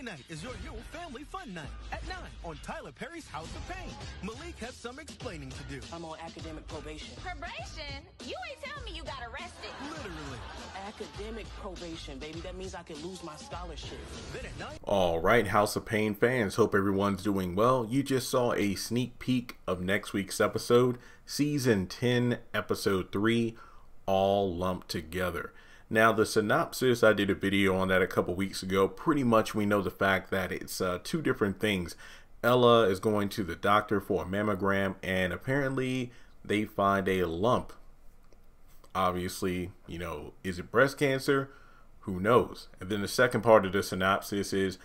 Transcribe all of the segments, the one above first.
night is your new family fun night at 9 on Tyler Perry's House of Pain. Malik has some explaining to do. I'm on academic probation. Probation? You ain't telling me you got arrested. Literally. Academic probation, baby. That means I could lose my scholarship. Then at night. All right, House of Pain fans, hope everyone's doing well. You just saw a sneak peek of next week's episode, Season 10, Episode 3, All Lumped Together. Now, the synopsis, I did a video on that a couple weeks ago. Pretty much we know the fact that it's two different things. Ella is going to the doctor for a mammogram, and apparently they find a lump. Obviously, you know, is it breast cancer? Who knows? And then the second part of the synopsis is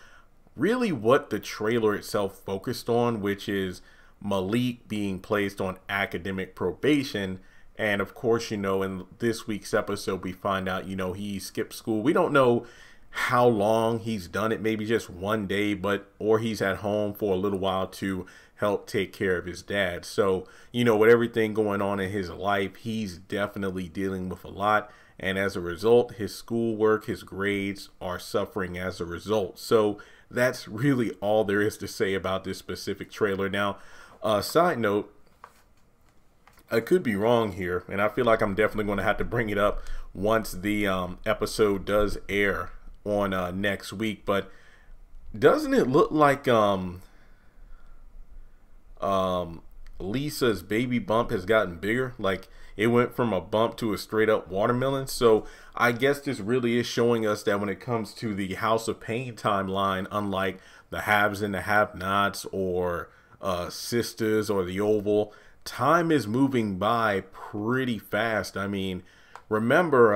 really what the trailer itself focused on, which is Malik being placed on academic probation. And of course, you know, in this week's episode, we find out, you know, he skipped school. We don't know how long he's done it, maybe just one day, or he's at home for a little while to help take care of his dad. So, you know, with everything going on in his life, he's definitely dealing with a lot. And as a result, his schoolwork, his grades are suffering as a result. So that's really all there is to say about this specific trailer. Now, side note, I could be wrong here, and I feel like I'm definitely going to have to bring it up once the episode does air on next week. But doesn't it look like Lisa's baby bump has gotten bigger? Like it went from a bump to a straight up watermelon. So I guess this really is showing us that when it comes to the House of Pain timeline, unlike the haves and the have-nots or Sisters or the Oval, time is moving by pretty fast. I mean, remember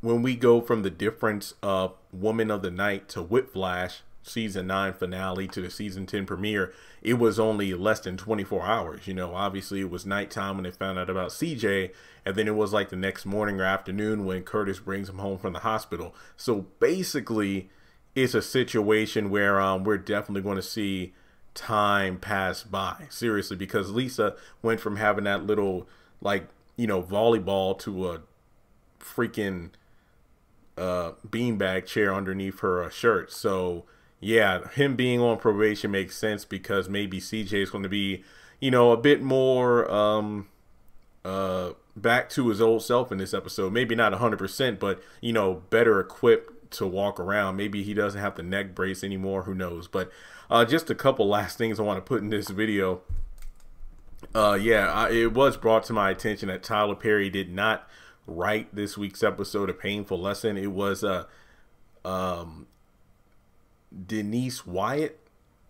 when we go from the difference of Woman of the Night to Whiplash season 9 finale to the season 10 premiere, it was only less than 24 hours. You know, obviously it was nighttime when they found out about CJ, and then it was like the next morning or afternoon when Curtis brings him home from the hospital. So basically it's a situation where we're definitely going to see time pass by, seriously, because Lisa went from having that little, like, you know, volleyball to a freaking beanbag chair underneath her shirt. So yeah, him being on probation makes sense because maybe CJ is going to be, you know, a bit more back to his old self in this episode. Maybe not 100%, but, you know, better equipped to walk around. Maybe he doesn't have the neck brace anymore, who knows. But just a couple last things I want to put in this video. It was brought to my attention that Tyler Perry did not write this week's episode A Painful Lesson. It was Denise Wyatt,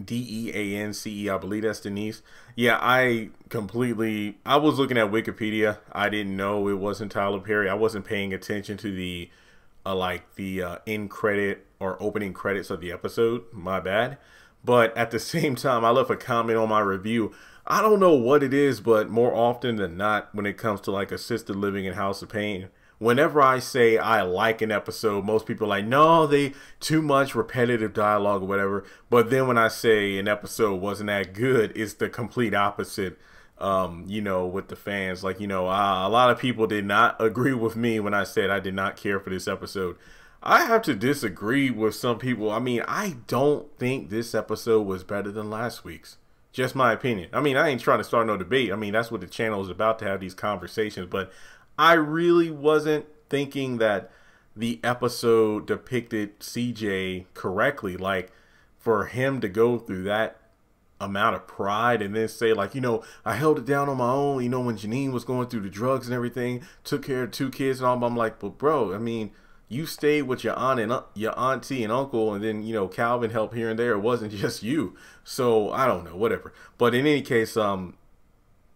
Deance, I believe that's Denise. Yeah, I was looking at Wikipedia. I didn't know it wasn't Tyler Perry. I wasn't paying attention to the end credit or opening credits of the episode. My bad. But at the same time, I left a comment on my review. I don't know what it is, but more often than not, when it comes to like assisted living and House of Pain, whenever I say I like an episode, most people are like, no, they too much repetitive dialogue or whatever. But then when I say an episode wasn't that good, it's the complete opposite. You know, with the fans, like, you know, a lot of people did not agree with me when I said I did not care for this episode. I have to disagree with some people. I mean, I don't think this episode was better than last week's. Just my opinion. I mean, I ain't trying to start no debate. I mean, that's what the channel is about, to have these conversations. But I really wasn't thinking that the episode depicted CJ correctly. Like, for him to go through that amount of pride and then say, like, you know, I held it down on my own, you know, when Janine was going through the drugs and everything, took care of 2 kids and all. I'm like, but bro, I mean, you stayed with your aunt and your auntie and uncle, and then, you know, Calvin helped here and there. It wasn't just you. So I don't know, whatever. But in any case,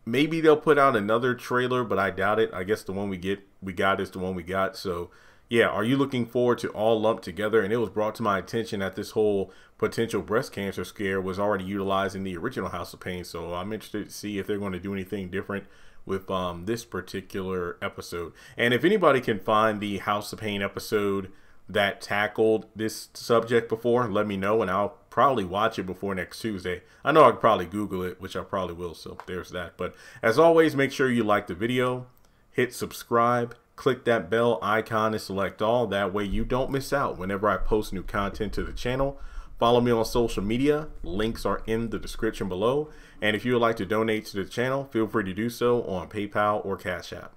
maybe they'll put out another trailer, but I doubt it. I guess the one we got is the one we got. So yeah, are you looking forward to All Lumped Together? And it was brought to my attention that this whole potential breast cancer scare was already utilized in the original House of Pain. So I'm interested to see if they're going to do anything different with this particular episode. And if anybody can find the House of Pain episode that tackled this subject before, let me know, and I'll probably watch it before next Tuesday. I know I could probably Google it, which I probably will, so there's that. But as always, make sure you like the video, hit subscribe, click that bell icon and select all. That way you don't miss out whenever I post new content to the channel. Follow me on social media. Links are in the description below. And if you would like to donate to the channel, feel free to do so on PayPal or Cash App.